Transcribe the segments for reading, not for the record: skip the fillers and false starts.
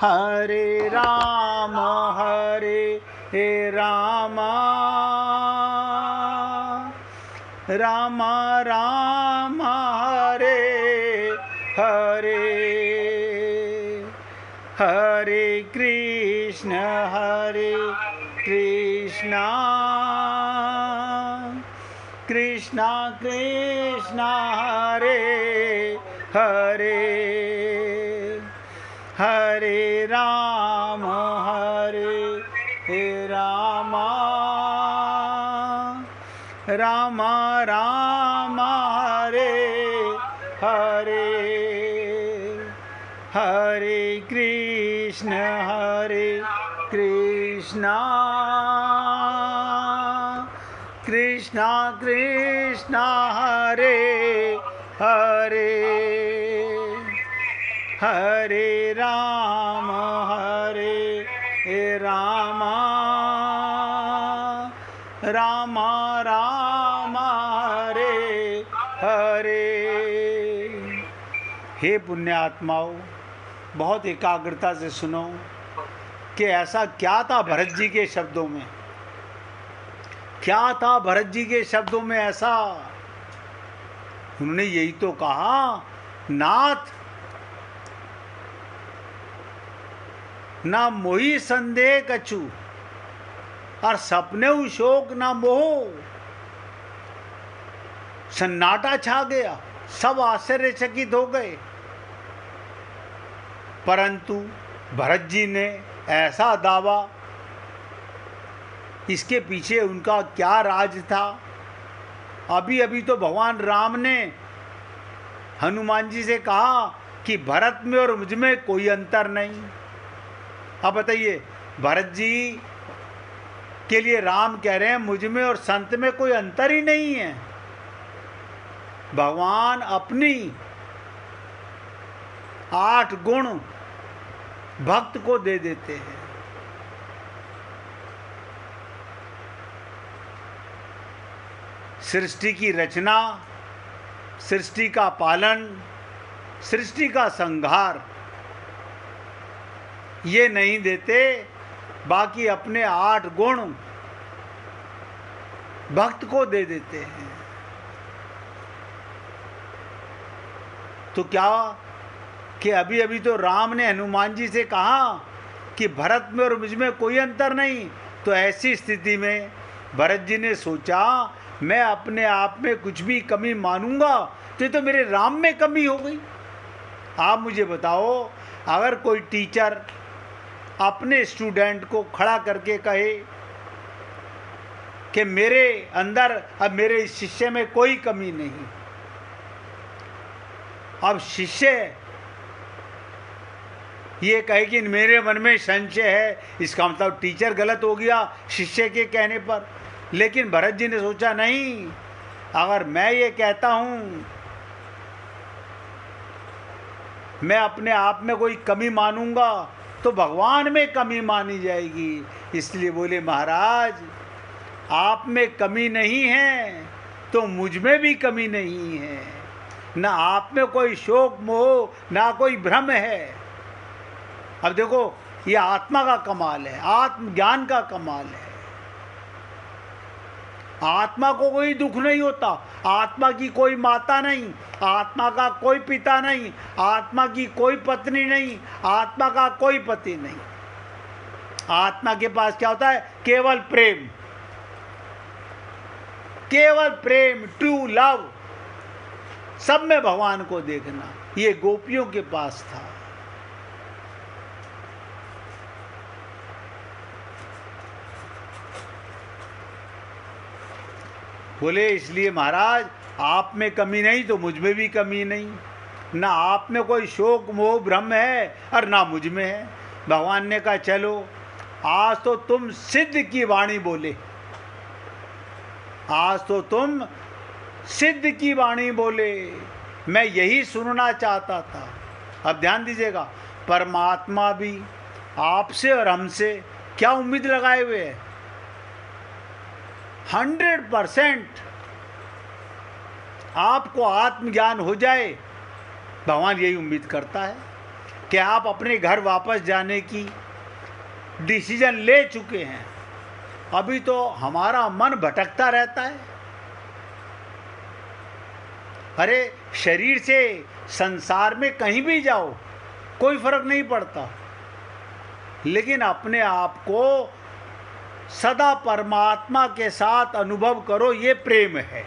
हरे राम राम राम हरे हरे, हरे कृष्ण कृष्ण कृष्ण हरे हरे, हरे राम राम राम हरे हरे, हरे कृष्ण कृष्ण कृष्ण हरे हरे, हरे राम राम राम हरे हरे। हे पुण्यात्माओं, बहुत एकाग्रता से सुनो कि ऐसा क्या था भरत जी के शब्दों में, क्या था भरत जी के शब्दों में ऐसा। उन्होंने यही तो कहा, नाथ ना मोही संदेह कछु और सपने शोक ना मोह। सन्नाटा छा गया, सब आश्चर्यचकित हो गए। परंतु भरत जी ने ऐसा दावा, इसके पीछे उनका क्या राज था। अभी अभी तो भगवान राम ने हनुमान जी से कहा कि भरत में और मुझ में कोई अंतर नहीं। अब बताइए, भरत जी के लिए राम कह रहे हैं मुझ में और संत में कोई अंतर ही नहीं है। भगवान अपनी 8 गुण भक्त को दे देते हैं। सृष्टि की रचना, सृष्टि का पालन, सृष्टि का संहार ये नहीं देते, बाकी अपने 8 गुण भक्त को दे देते हैं। तो क्या कि अभी अभी तो राम ने हनुमान जी से कहा कि भरत में और मुझ में कोई अंतर नहीं। तो ऐसी स्थिति में भरत जी ने सोचा, मैं अपने आप में कुछ भी कमी मानूंगा तो मेरे राम में कमी हो गई। आप मुझे बताओ, अगर कोई टीचर अपने स्टूडेंट को खड़ा करके कहे कि मेरे अंदर, अब मेरे शिष्य में कोई कमी नहीं, अब शिष्य ये कहे कि मेरे मन में संशय है, इसका मतलब टीचर गलत हो गया शिष्य के कहने पर। लेकिन भरत जी ने सोचा, नहीं, अगर मैं ये कहता हूं, मैं अपने आप में कोई कमी मानूंगा तो भगवान में कमी मानी जाएगी। इसलिए बोले, महाराज आप में कमी नहीं है तो मुझ में भी कमी नहीं है। ना आप में कोई शोक मोह, ना कोई भ्रम है। अब देखो, ये आत्मा का कमाल है, आत्मज्ञान का कमाल है। आत्मा को कोई दुख नहीं होता, आत्मा की कोई माता नहीं, आत्मा का कोई पिता नहीं, आत्मा की कोई पत्नी नहीं, आत्मा का कोई पति नहीं। आत्मा के पास क्या होता है? केवल प्रेम, केवल प्रेम, ट्रू लव। सब में भगवान को देखना, ये गोपियों के पास था। बोले, इसलिए महाराज आप में कमी नहीं तो मुझ में भी कमी नहीं। ना आप में कोई शोक मोह भ्रम है और ना मुझ में है। भगवान ने कहा, चलो आज तो तुम सिद्ध की वाणी बोले, आज तो तुम सिद्ध की वाणी बोले, मैं यही सुनना चाहता था। अब ध्यान दीजिएगा, परमात्मा भी आपसे और हमसे क्या उम्मीद लगाए हुए है? 100% आपको आत्मज्ञान हो जाए, भगवान यही उम्मीद करता है। कि आप अपने घर वापस जाने की डिसीजन ले चुके हैं, अभी तो हमारा मन भटकता रहता है। अरे शरीर से संसार में कहीं भी जाओ कोई फर्क नहीं पड़ता, लेकिन अपने आप को सदा परमात्मा के साथ अनुभव करो, ये प्रेम है।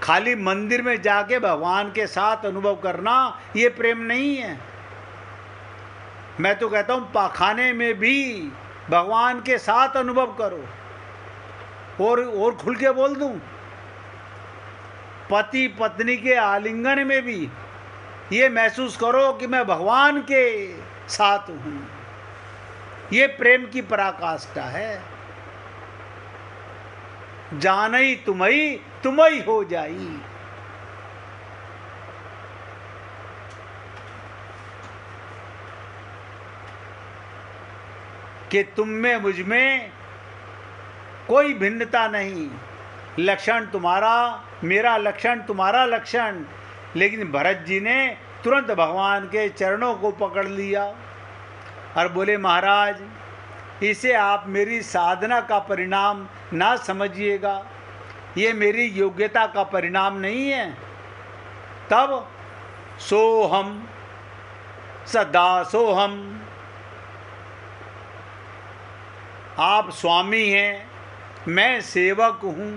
खाली मंदिर में जाके भगवान के साथ अनुभव करना ये प्रेम नहीं है। मैं तो कहता हूं पाखाने में भी भगवान के साथ अनुभव करो। और खुल के बोल दूं, पति पत्नी के आलिंगन में भी ये महसूस करो कि मैं भगवान के साथ हूं। ये प्रेम की पराकाष्ठा है। जानई तुम्ही तुम्ही हो जाई। कि तुम में मुझ में कोई भिन्नता नहीं, लक्षण तुम्हारा मेरा लक्षण तुम्हारा लक्षण। लेकिन भरत जी ने तुरंत भगवान के चरणों को पकड़ लिया और बोले, महाराज इसे आप मेरी साधना का परिणाम ना समझिएगा, ये मेरी योग्यता का परिणाम नहीं है। तब सोहम सदा सोहम, आप स्वामी हैं, मैं सेवक हूँ,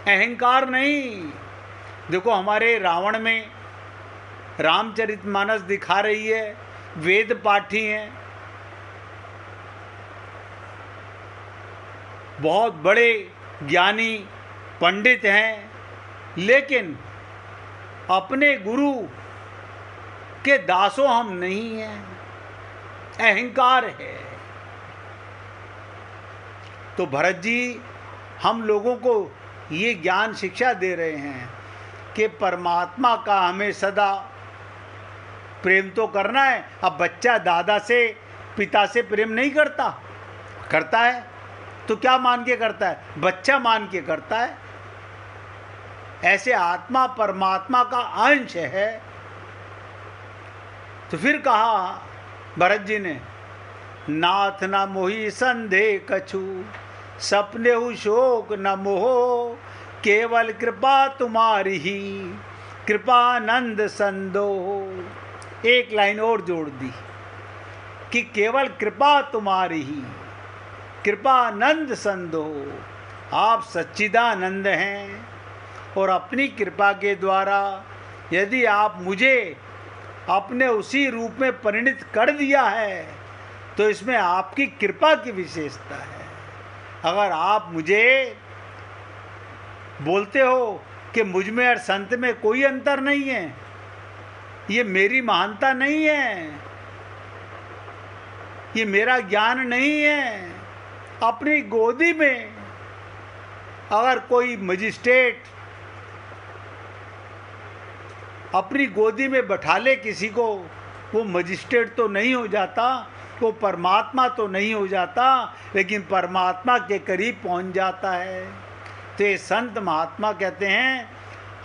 अहंकार नहीं। देखो हमारे रावण में रामचरितमानस दिखा रही है, वेद पाठी हैं, बहुत बड़े ज्ञानी पंडित हैं, लेकिन अपने गुरु के दासों हम नहीं हैं, अहंकार है। तो भरत जी हम लोगों को ये ज्ञान शिक्षा दे रहे हैं कि परमात्मा का हमें सदा प्रेम तो करना है। अब बच्चा दादा से पिता से प्रेम नहीं करता, करता है तो क्या मान के करता है? बच्चा मान के करता है। ऐसे आत्मा परमात्मा का अंश है। तो फिर कहा भरत जी ने, नाथ न मोहि संदेह कछु, सपने हु शोक न मोह, केवल कृपा तुम्हारी ही, कृपानंद संदोह। एक लाइन और जोड़ दी कि केवल कृपा तुम्हारी ही, कृपानंद संदोह। आप सच्चिदानंद हैं और अपनी कृपा के द्वारा यदि आप मुझे अपने उसी रूप में परिणित कर दिया है तो इसमें आपकी कृपा की विशेषता है। अगर आप मुझे बोलते हो कि मुझ में और संत में कोई अंतर नहीं है, ये मेरी महानता नहीं है, ये मेरा ज्ञान नहीं है। अपनी गोदी में अगर कोई मजिस्ट्रेट अपनी गोदी में बैठा ले किसी को, वो मजिस्ट्रेट तो नहीं हो जाता, वो परमात्मा तो नहीं हो जाता, लेकिन परमात्मा के करीब पहुंच जाता है। तो ये संत महात्मा कहते हैं,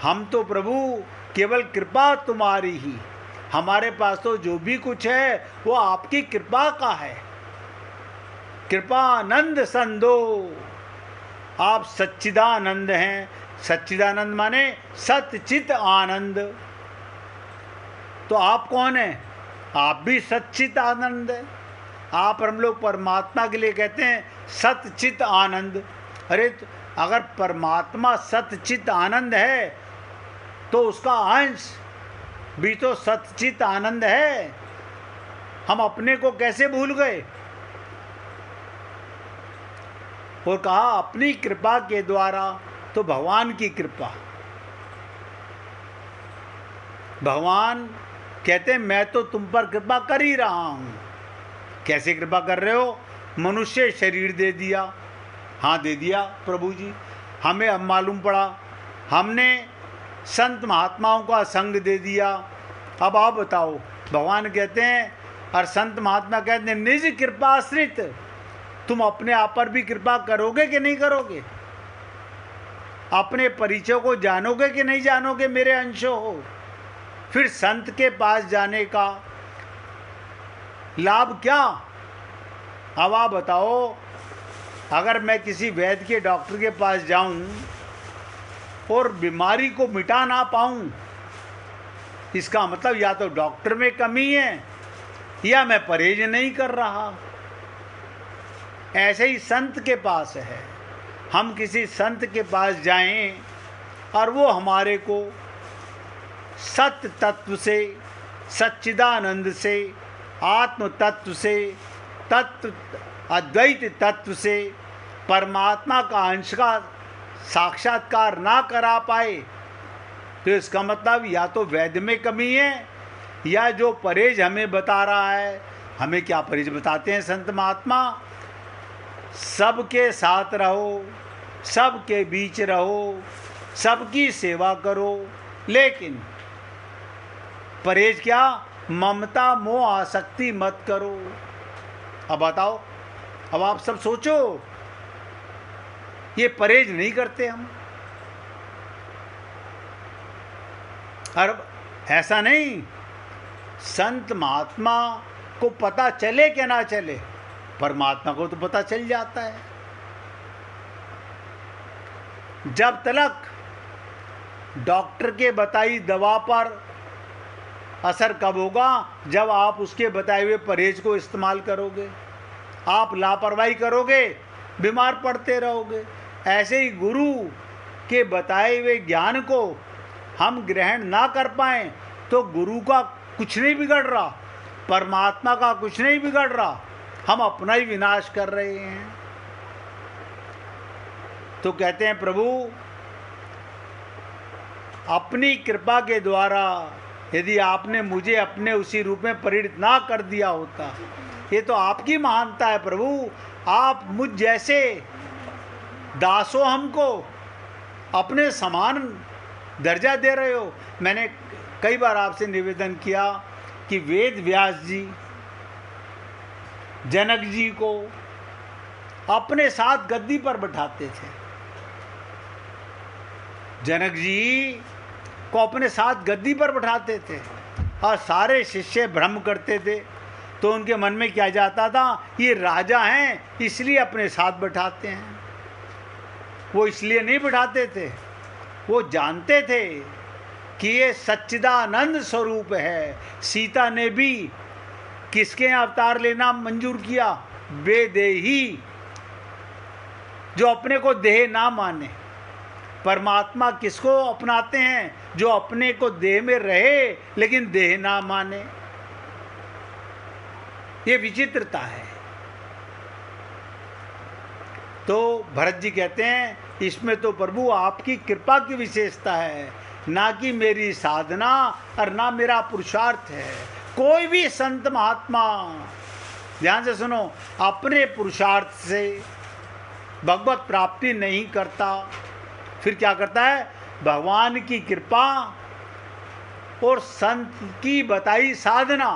हम तो प्रभु केवल कृपा तुम्हारी ही, हमारे पास तो जो भी कुछ है वो आपकी कृपा का है। कृपानंद संदो, आप सच्चिदानंद हैं। सच्चिदानंद माने सच्चित आनंद। तो आप कौन है? आप भी सच्चित आनंद है। आप और हम लोग परमात्मा के लिए कहते हैं सच्चित आनंद। अरे अगर परमात्मा सच्चित आनंद है तो उसका अंश भी तो सच्चित आनंद है। हम अपने को कैसे भूल गए? और कहा अपनी कृपा के द्वारा, तो भगवान की कृपा। भगवान कहते हैं मैं तो तुम पर कृपा कर ही रहा हूं। कैसे कृपा कर रहे हो? मनुष्य शरीर दे दिया। हाँ दे दिया प्रभु जी, हमें अब मालूम पड़ा। हमने संत महात्माओं का संग दे दिया। अब आप बताओ, भगवान कहते हैं और संत महात्मा कहते हैं निज कृपाश्रित, तुम अपने आप पर भी कृपा करोगे कि नहीं करोगे? अपने परिचय को जानोगे कि नहीं जानोगे? मेरे अंश हो, फिर संत के पास जाने का लाभ क्या? अब आप बताओ, अगर मैं किसी वैद्य के डॉक्टर के पास जाऊं और बीमारी को मिटा ना पाऊं, इसका मतलब या तो डॉक्टर में कमी है या मैं परहेज नहीं कर रहा। ऐसे ही संत के पास है, हम किसी संत के पास जाएं और वो हमारे को सत्य तत्व से, सच्चिदानंद से, आत्म तत्व से, तत्व अद्वैत तत्व से, परमात्मा का अंश का साक्षात्कार ना करा पाए, तो इसका मतलब या तो वैद्य में कमी है या जो परहेज हमें बता रहा है। हमें क्या परहेज बताते हैं संत महात्मा? सबके साथ रहो, सबके बीच रहो, सबकी सेवा करो, लेकिन परहेज क्या? ममता मोह आसक्ति मत करो। अब बताओ, अब आप सब सोचो, ये परहेज नहीं करते हम। और ऐसा नहीं, संत महात्मा को पता चले कि ना चले, परमात्मा को तो पता चल जाता है। जब तक डॉक्टर के बताई दवा पर असर कब होगा? जब आप उसके बताए हुए परहेज को इस्तेमाल करोगे। आप लापरवाही करोगे, बीमार पड़ते रहोगे। ऐसे ही गुरु के बताए हुए ज्ञान को हम ग्रहण ना कर पाएं तो गुरु का कुछ नहीं बिगड़ रहा, परमात्मा का कुछ नहीं बिगड़ रहा, हम अपना ही विनाश कर रहे हैं। तो कहते हैं प्रभु, अपनी कृपा के द्वारा यदि आपने मुझे अपने उसी रूप में परिणत ना कर दिया होता, ये तो आपकी महानता है प्रभु। आप मुझ जैसे दासों हमको अपने समान दर्जा दे रहे हो। मैंने कई बार आपसे निवेदन किया कि वेद व्यास जी जनक जी को अपने साथ गद्दी पर बैठाते थे। जनक जी को अपने साथ गद्दी पर बैठाते थे और सारे शिष्य भ्रम करते थे। तो उनके मन में क्या जाता था, ये राजा हैं इसलिए अपने साथ बैठाते हैं। वो इसलिए नहीं बैठाते थे, वो जानते थे कि ये सच्चिदानंद स्वरूप है। सीता ने भी किसके अवतार लेना मंजूर किया? बेदेही, जो अपने को देह ना माने। परमात्मा किसको अपनाते हैं? जो अपने को देह में रहे लेकिन देह ना माने। ये विचित्रता है। तो भरत जी कहते हैं, इसमें तो प्रभु आपकी कृपा की विशेषता है, ना कि मेरी साधना और ना मेरा पुरुषार्थ है। कोई भी संत महात्मा, ध्यान से सुनो, अपने पुरुषार्थ से भगवत प्राप्ति नहीं करता। फिर क्या करता है? भगवान की कृपा और संत की बताई साधना।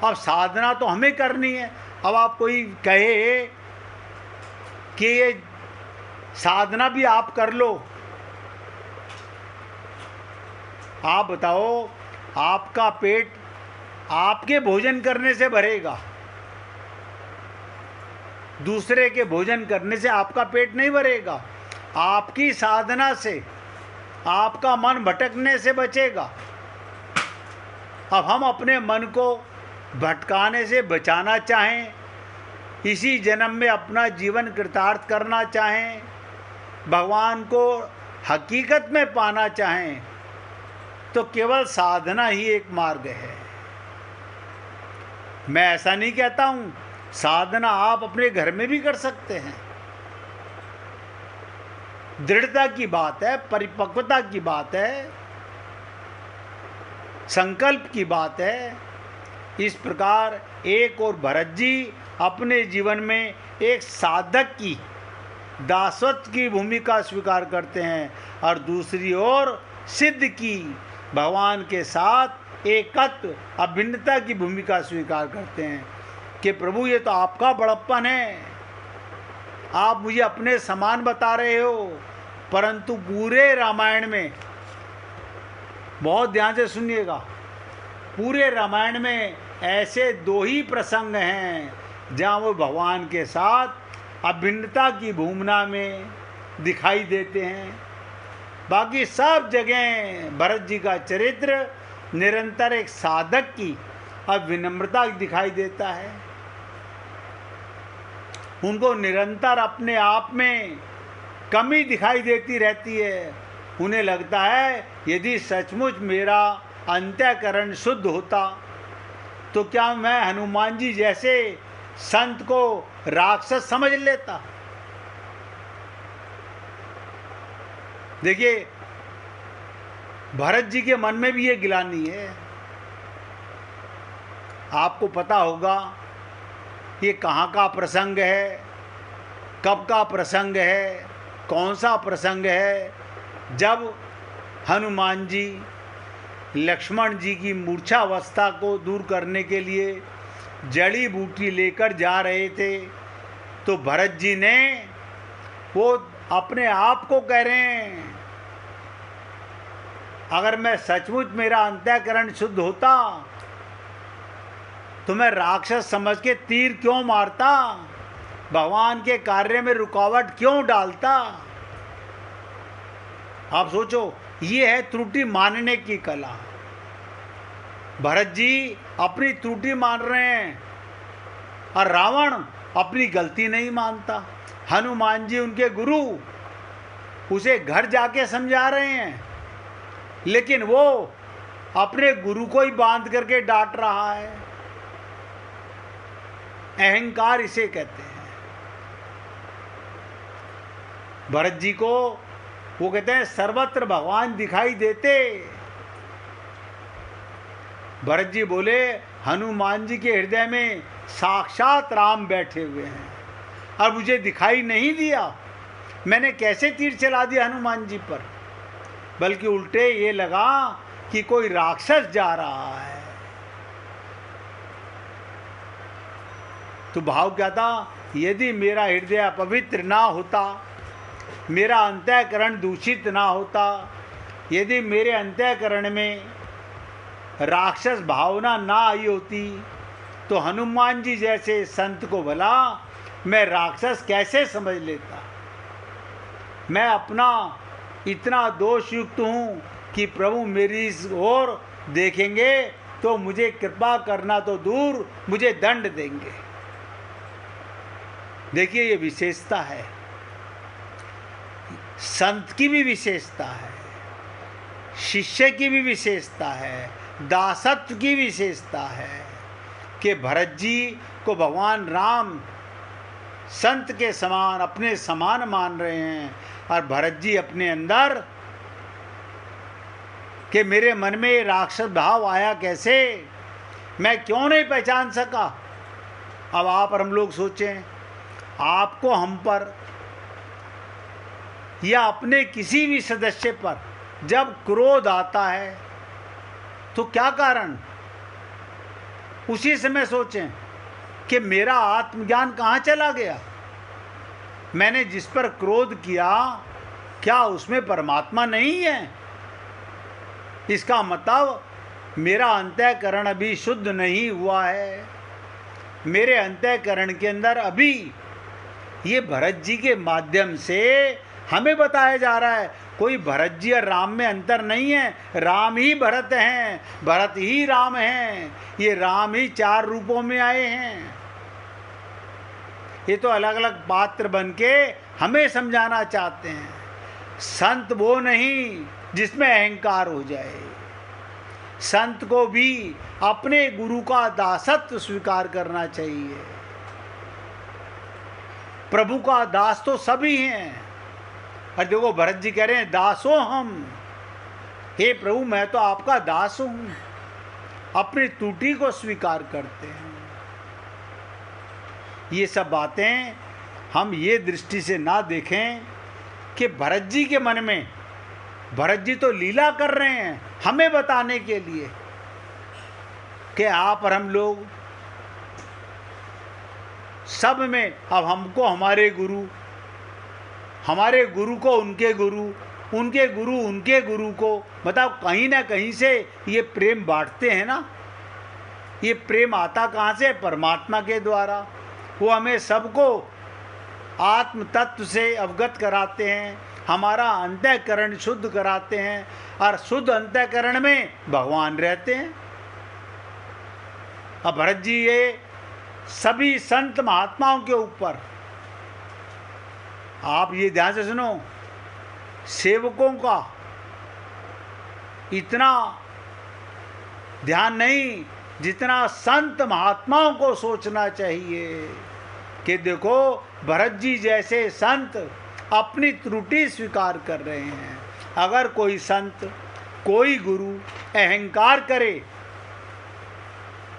अब साधना तो हमें करनी है। अब आप कोई कहे कि ये साधना भी आप कर लो, आप बताओ, आपका पेट आपके भोजन करने से भरेगा, दूसरे के भोजन करने से आपका पेट नहीं भरेगा। आपकी साधना से आपका मन भटकने से बचेगा। अब हम अपने मन को भटकाने से बचाना चाहें, इसी जन्म में अपना जीवन कृतार्थ करना चाहें, भगवान को हकीकत में पाना चाहें, तो केवल साधना ही एक मार्ग है। मैं ऐसा नहीं कहता हूँ, साधना आप अपने घर में भी कर सकते हैं। दृढ़ता की बात है, परिपक्वता की बात है, संकल्प की बात है। इस प्रकार एक और भरत जी अपने जीवन में एक साधक की दासत्व की भूमिका स्वीकार करते हैं और दूसरी ओर सिद्ध की भगवान के साथ एकत्व अभिन्नता की भूमिका स्वीकार करते हैं कि प्रभु ये तो आपका बड़प्पन है, आप मुझे अपने समान बता रहे हो, परंतु पूरे रामायण में बहुत ध्यान से सुनिएगा। पूरे रामायण में ऐसे 2 ही प्रसंग हैं जहाँ वो भगवान के साथ अभिन्नता की भूमिका में दिखाई देते हैं। बाकी सब जगह भरत जी का चरित्र निरंतर एक साधक की अविनम्रता दिखाई देता है। उनको निरंतर अपने आप में कमी दिखाई देती रहती है। उन्हें लगता है यदि सचमुच मेरा अंतःकरण शुद्ध होता तो क्या मैं हनुमान जी जैसे संत को राक्षस समझ लेता। देखिए, भरत जी के मन में भी ये गिलानी है। आपको पता होगा ये कहाँ का प्रसंग है, कब का प्रसंग है, कौन सा प्रसंग है, जब हनुमान जी लक्ष्मण जी की मूर्छावस्था को दूर करने के लिए जड़ी बूटी लेकर जा रहे थे तो भरत जी ने वो अपने आप को कह रहे हैं, अगर मैं सचमुच मेरा अंतःकरण शुद्ध होता तो मैं राक्षस समझ के तीर क्यों मारता, भगवान के कार्य में रुकावट क्यों डालता। आप सोचो, ये है त्रुटि मानने की कला। भरत जी अपनी त्रुटि मान रहे हैं और रावण अपनी गलती नहीं मानता। हनुमान जी उनके गुरु उसे घर जाके समझा रहे हैं, लेकिन वो अपने गुरु को ही बांध करके डांट रहा है। अहंकार इसे कहते हैं। भरत जी को वो कहते हैं सर्वत्र भगवान दिखाई देते। भरत जी बोले, हनुमान जी के हृदय में साक्षात राम बैठे हुए हैं और मुझे दिखाई नहीं दिया। मैंने कैसे तीर चला दिया हनुमान जी पर, बल्कि उल्टे ये लगा कि कोई राक्षस जा रहा है। तो भाव क्या था, यदि मेरा हृदय अपवित्र ना होता, मेरा अंतःकरण दूषित ना होता, यदि मेरे अंतःकरण में राक्षस भावना ना आई होती तो हनुमान जी जैसे संत को भला मैं राक्षस कैसे समझ लेता। मैं अपना इतना दोष युक्त हूँ कि प्रभु मेरी इस ओर देखेंगे तो मुझे कृपा करना तो दूर, मुझे दंड देंगे। देखिए, ये विशेषता है, संत की भी विशेषता है, शिष्य की भी विशेषता है, दासत्व की विशेषता है कि भरत जी को भगवान राम संत के समान, अपने समान मान रहे हैं। और भरत जी अपने अंदर कि मेरे मन में राक्षस भाव आया कैसे, मैं क्यों नहीं पहचान सका। अब आप और हम लोग सोचें, आपको हम पर या अपने किसी भी सदस्य पर जब क्रोध आता है तो क्या कारण, उसी समय सोचें कि मेरा आत्मज्ञान कहाँ चला गया। मैंने जिस पर क्रोध किया क्या उसमें परमात्मा नहीं है। इसका मतलब मेरा अंतःकरण अभी शुद्ध नहीं हुआ है। मेरे अंतःकरण के अंदर अभी ये भरत जी के माध्यम से हमें बताया जा रहा है, कोई भरत जी और राम में अंतर नहीं है। राम ही भरत हैं, भरत ही राम हैं। ये राम ही 4 रूपों में आए हैं। ये तो अलग अलग पात्र बन के हमें समझाना चाहते हैं। संत वो नहीं जिसमें अहंकार हो जाए। संत को भी अपने गुरु का दासत्व स्वीकार करना चाहिए। प्रभु का दास तो सभी हैं। और देखो, भरत जी कह रहे हैं, दासो हम, हे प्रभु मैं तो आपका दास हूं। अपनी त्रुटि को स्वीकार करते हैं। ये सब बातें हम ये दृष्टि से ना देखें कि भरत जी के मन में, भरत जी तो लीला कर रहे हैं हमें बताने के लिए कि आप और हम लोग सब में अब हमको हमारे गुरु को उनके गुरु, उनके गुरु को, बताओ कहीं ना कहीं से ये प्रेम बांटते हैं ना। ये प्रेम आता कहाँ से? परमात्मा के द्वारा। वो हमें सबको आत्म तत्व से अवगत कराते हैं, हमारा अंतःकरण शुद्ध कराते हैं, और शुद्ध अंतःकरण में भगवान रहते हैं। अब भरत जी ये सभी संत महात्माओं के ऊपर, आप ये ध्यान से सुनो, सेवकों का इतना ध्यान नहीं जितना संत महात्माओं को सोचना चाहिए कि देखो भरत जी जैसे संत अपनी त्रुटि स्वीकार कर रहे हैं। अगर कोई संत, कोई गुरु अहंकार करे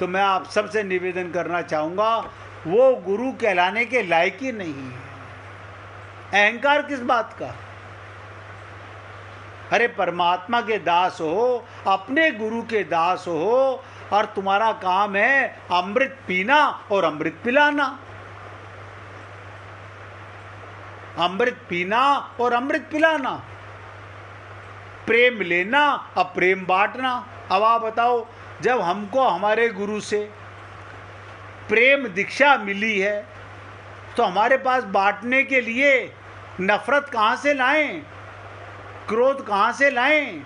तो मैं आप सबसे निवेदन करना चाहूँगा, वो गुरु कहलाने के लायक ही नहीं है। अहंकार किस बात का? अरे परमात्मा के दास हो, अपने गुरु के दास हो, और तुम्हारा काम है अमृत पीना और अमृत पिलाना। अमृत पीना और अमृत पिलाना, प्रेम लेना और प्रेम बांटना। अब आप बताओ, जब हमको हमारे गुरु से प्रेम दीक्षा मिली है तो हमारे पास बांटने के लिए नफरत कहाँ से लाएं, क्रोध कहाँ से लाएं?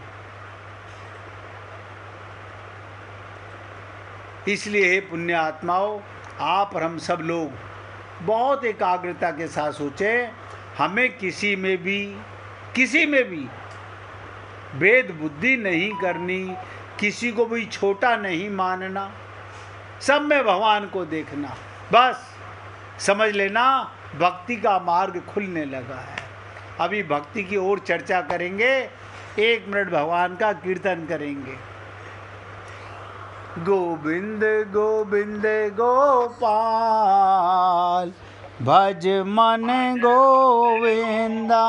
इसलिए हे पुण्य आत्माओं, आप और हम सब लोग बहुत एकाग्रता के साथ सोचें, हमें किसी में भी भेद बुद्धि नहीं करनी, किसी को भी छोटा नहीं मानना, सब में भगवान को देखना। बस समझ लेना भक्ति का मार्ग खुलने लगा है। अभी भक्ति की ओर चर्चा करेंगे, 1 मिनट भगवान का कीर्तन करेंगे। गोविंद गोविंद गोपाल, भज मन गोविंदा।